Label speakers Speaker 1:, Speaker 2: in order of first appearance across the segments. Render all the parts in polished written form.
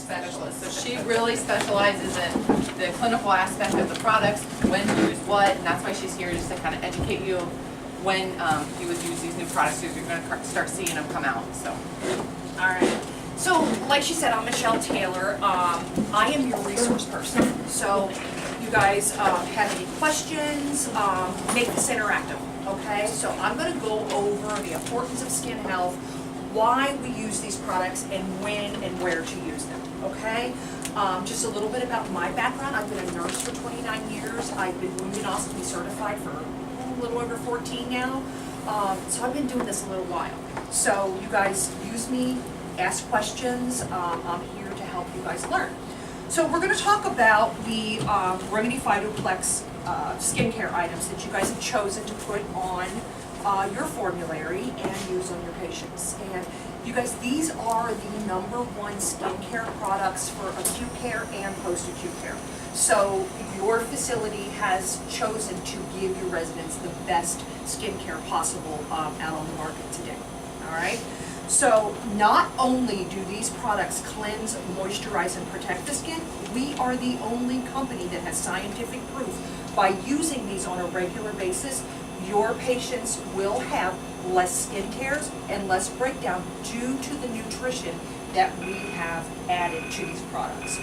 Speaker 1: specialist. So she really specializes in the clinical aspect of the products, when to use what, and that's why she's here, just to kind of educate you when you would use these new products, because you're going to start seeing them come out. So,
Speaker 2: all right. So, like she said, I'm Michelle Taylor. I am your resource person. So, you guys have any questions, make this interactive, okay? So, I'm going to go over the importance of skin health, why we use these products, and when and where to use them, okay? Just a little bit about my background. I've been a nurse for 29 years. I've been luminosity certified for a little over 14 now. So I've been doing this a little while. So you guys use me, ask questions. I'm here to help you guys learn. So we're going to talk about the Remedy Phytoplex skincare items that you guys have chosen to put on your formulary and use on your patients. And you guys, these are the #1 skincare products for acute care and post-acute care. So your facility has chosen to give your residents the best skincare possible out on the market today. All right. So not only do these products cleanse, moisturize, and protect the skin, we are the only company that has scientific proof by using these on a regular basis, your patients will have less skin tears and less breakdown due to the nutrition that we have added to these products.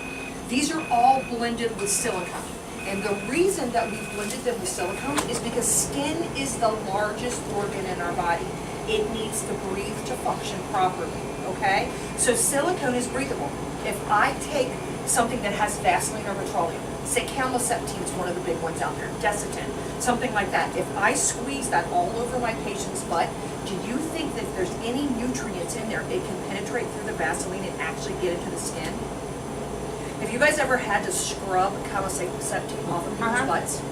Speaker 2: These are all blended with silicone. And the reason that we've blended them with silicone is because skin is the largest organ in our body. It needs to breathe to function properly, okay? So silicone is breathable. If I take something that has Vaseline or petroleum, say Camloseptine is one of the big ones out there, Desitin, something like that. If I squeeze that all over my patient's butt, do you think that if there's any nutrients in there, it can penetrate through the Vaseline and actually get into the skin? Have you guys ever had to scrub Camloseptine off of people's butts?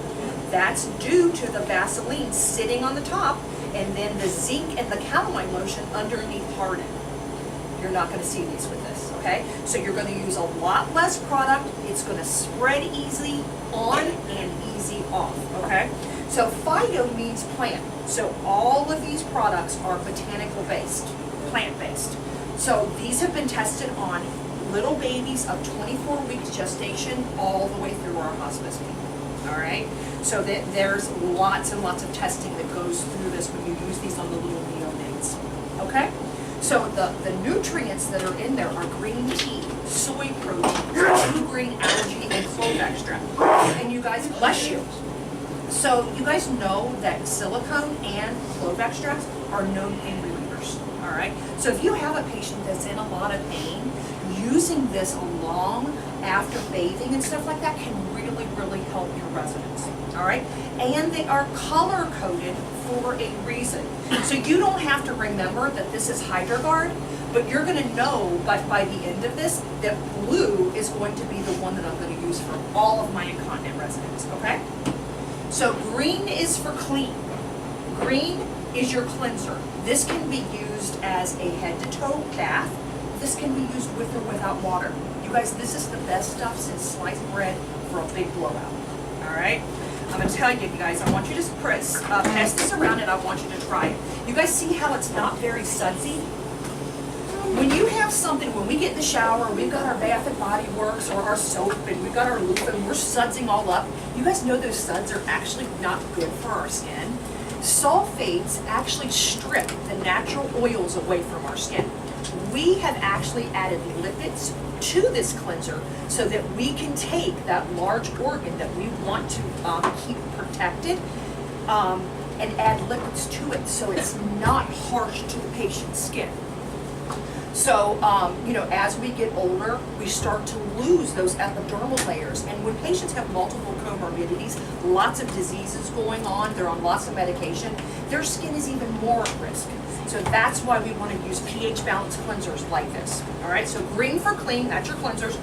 Speaker 2: That's due to the Vaseline sitting on the top and then the zinc and the calamine lotion underneath hardened. You're not going to see these with this, okay? So you're going to use a lot less product. It's going to spread easy on and easy off, okay? So phyto means plant. So all of these products are botanical based, plant based. So these have been tested on little babies of 24 weeks gestation all the way through our hospice people, all right? So that there's lots and lots of testing that goes through this when you use these on the little neonates, okay? So the nutrients that are in there are green tea, soy protein, blue green algae, and clove extract. And you guys, bless you. So you guys know that silicone and clove extracts are known pain relievers, all right? So if you have a patient that's in a lot of pain, using this along after bathing and stuff like that can really, really help your residents, all right? And they are color-coded for a reason. So you don't have to remember that this is HydroGuard, but you're gonna know by the end of this that blue is going to be the one that I'm gonna use for all of my incontinent residents, okay? So green is for clean. Green is your cleanser. This can be used as a head-to-toe bath. This can be used with or without water. You guys, this is the best stuff since sliced bread for a big blowout, all right? I'm gonna tell you guys, I want you to pass this around and I want you to try it. You guys see how it's not very sudsy? When you have something, when we get in the shower, we've got our Bath and Body Works or our soap and we've got our loofah and we're sudsing all up, you guys know those suds are actually not good for our skin. Sulfates actually strip the natural oils away from our skin. We have actually added lipids to this cleanser so that we can take that large organ that we want to keep protected and add lipids to it so it's not harsh to the patient's skin. So, you know, as we get older, we start to lose those epidermal layers. And when patients have multiple comorbidities, lots of diseases going on, they're on lots of medication, their skin is even more at risk. So that's why we want to use pH balanced cleansers like this. All right, so green for clean, that's your cleansers.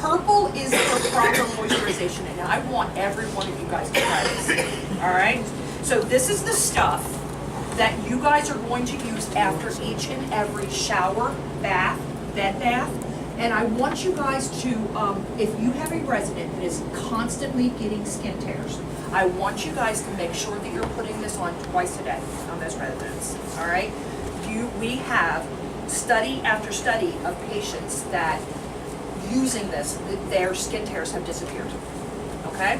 Speaker 2: Purple is for proper moisturization, and I want every one of you guys to try this. All right, so this is the stuff that you guys are going to use after each and every shower, bath, bed bath. And I want you guys to, if you have a resident that is constantly getting skin tears, I want you guys to make sure that you're putting this on twice a day on those residents, all right? We have study after study of patients that using this, their skin tears have disappeared, okay?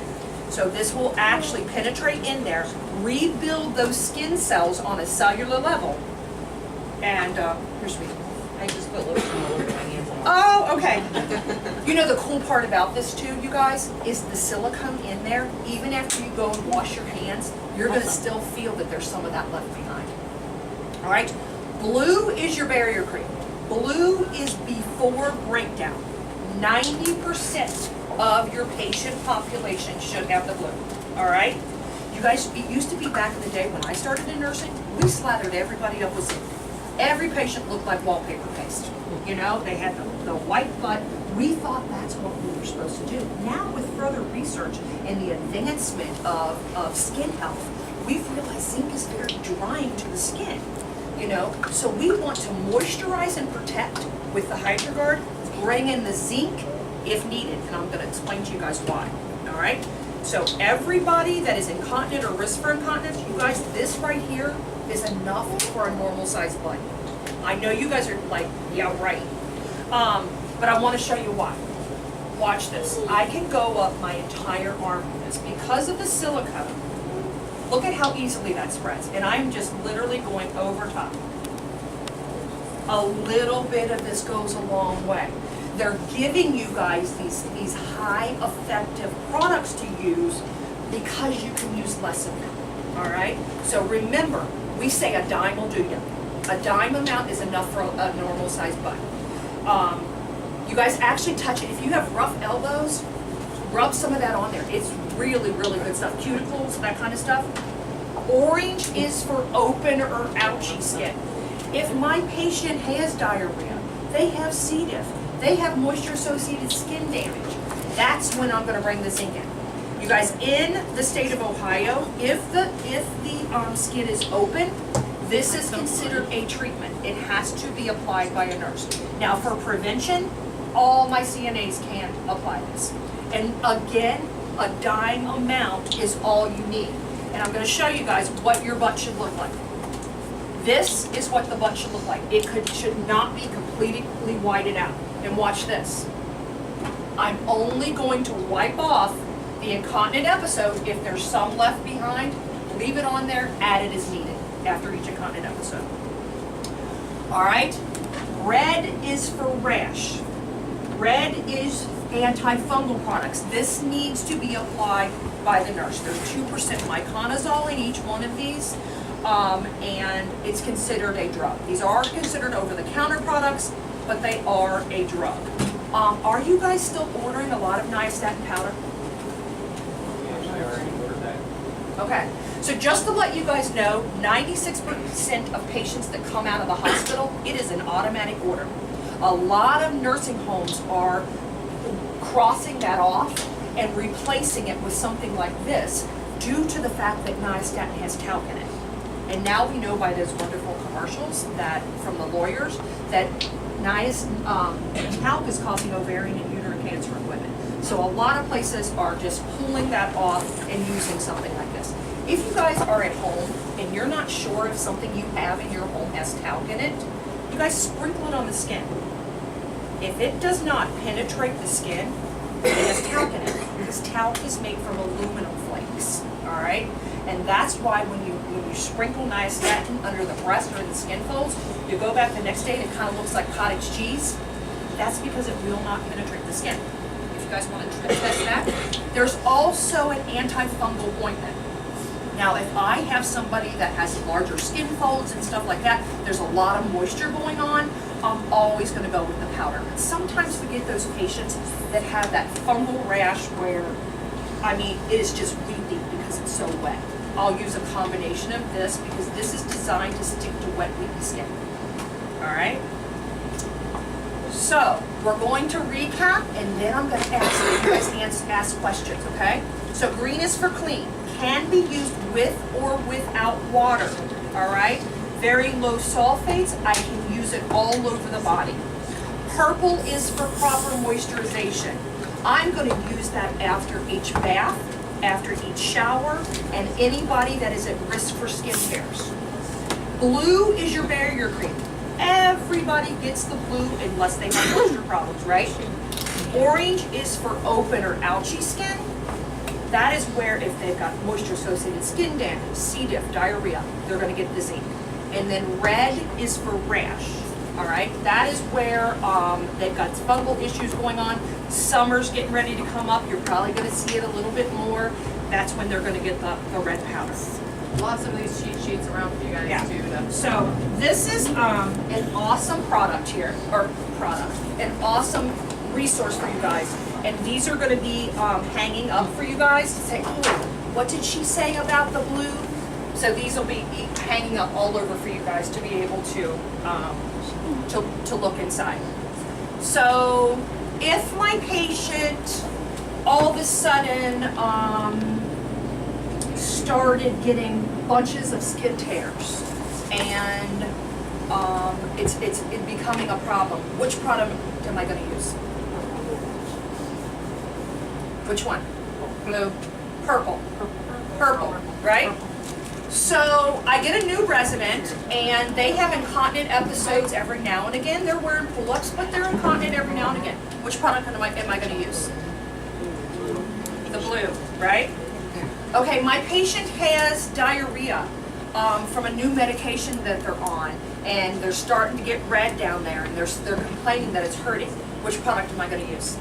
Speaker 2: So this will actually penetrate in there, rebuild those skin cells on a cellular level, and, here's me.
Speaker 3: I just put lotion all over my hands.
Speaker 2: Oh, okay. You know the cool part about this too, you guys, is the silicone in there, even after you go and wash your hands, you're gonna still feel that there's some of that left behind. All right, blue is your barrier cream. Blue is before breakdown. 90% of your patient population should have the blue, all right? You guys, it used to be back in the day when I started in nursing, we slathered everybody up with zinc. Every patient looked like wallpaper paste. You know, they had the white blood. We thought that's what we were supposed to do. Now with further research and the advancement of skin health, we've realized zinc is very drying to the skin. You know, so we want to moisturize and protect with the HydroGuard, bring in the zinc if needed, and I'm gonna explain to you guys why, all right? So everybody that is incontinent or risk for incontinence, you guys, this right here is enough for a normal sized bud. I know you guys are like, yeah, right. But I wanna show you why. Watch this. I can go up my entire arm with this. Because of the silicone, look at how easily that spreads. And I'm just literally going over top. A little bit of this goes a long way. They're giving you guys these high effective products to use because you can use less of them, all right? So remember, we say a dime will do you. A dime amount is enough for a normal sized butt. You guys actually touch it. If you have rough elbows, rub some of that on there. It's really, really good stuff. Cuticles, that kind of stuff. Orange is for open or ouchy skin. If my patient has diarrhea, they have C. diff, they have moisture-associated skin damage, that's when I'm gonna bring the zinc in. You guys, in the state of Ohio, if the skin is open, this is considered a treatment. It has to be applied by a nurse. Now for prevention, all my CNAs can apply this. And again, a dime amount is all you need. And I'm gonna show you guys what your butt should look like. This is what the butt should look like. It should not be completely whited out. And watch this. I'm only going to wipe off the incontinent episode. If there's some left behind, leave it on there, add it as needed after each incontinent episode. All right, red is for rash. Red is antifungal products. This needs to be applied by the nurse. There's 2% miconazole in each one of these, and it's considered a drug. These are considered over-the-counter products, but they are a drug. Are you guys still ordering a lot of nystatin powder?
Speaker 4: I already ordered that.
Speaker 2: Okay, so just to let you guys know, 96% of patients that come out of the hospital, it is an automatic order. A lot of nursing homes are crossing that off and replacing it with something like this due to the fact that nystatin has talc in it. And now we know by those wonderful commercials that from the lawyers that talc is causing ovarian and uterine cancer in women. So a lot of places are just pulling that off and using something like this. If you guys are at home and you're not sure if something you have in your home has talc in it, you guys sprinkle it on the skin. If it does not penetrate the skin, it has talc in it, because talc is made from aluminum flakes, all right? And that's why when you sprinkle nystatin under the breast or in the skin folds, you go back the next day and it kind of looks like cottage cheese. That's because it will not penetrate the skin. If you guys want to test that. There's also an antifungal ointment. Now, if I have somebody that has larger skin folds and stuff like that, there's a lot of moisture going on, I'm always going to go with the powder. But sometimes we get those patients that have that fungal rash where, I mean, it is just weeping because it's so wet. I'll use a combination of this because this is designed to stick to wet, weepy skin. All right? So, we're going to recap, and then I'm going to ask you guys ask questions, okay? So, green is for clean. Can be used with or without water, all right? Very low sulfates, I can use it all over the body. Purple is for proper moisturization. I'm going to use that after each bath, after each shower, and anybody that is at risk for skin tears. Blue is your barrier cream. Everybody gets the blue unless they have moisture problems, right? Orange is for open or algae skin. That is where if they've got moisture-associated skin damage, C. diff, diarrhea, they're gonna get the zinc. And then red is for rash, all right? That is where they've got fungal issues going on. Summer's getting ready to come up. You're probably gonna see it a little bit more. That's when they're gonna get the red powder.
Speaker 1: Lots of these cheat sheets around for you guys
Speaker 2: Yeah.
Speaker 1: too.
Speaker 2: So this is an awesome product here, an awesome resource for you guys. And these are gonna be hanging up for you guys to say, oh, what did she say about the blue? So these will be hanging up all over for you guys to be able to look inside. So if my patient all of a sudden started getting bunches of skin tears and it's becoming a problem, which product am I gonna use? Which one?
Speaker 1: Blue.
Speaker 2: Purple, right? So I get a new resident and they have incontinent episodes every now and again. They're wearing pull-ups, but they're incontinent every now and again. Which product am I gonna use? The blue, right? Okay, my patient has diarrhea from a new medication that they're on, and they're starting to get red down there, and they're complaining that it's hurting. Which product am I gonna use?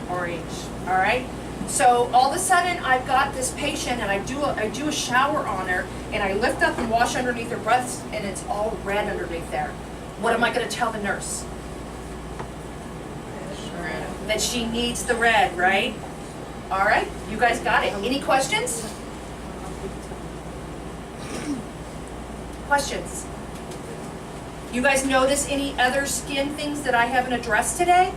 Speaker 2: Orange, all right? So all of a sudden, I've got this patient, and I do a shower on her, and I lift up and wash underneath her breasts, and it's all red underneath there. What am I gonna tell the nurse? That she needs the red, right? All right, you guys got it. Any questions? Questions? You guys notice any other skin things that I haven't addressed today?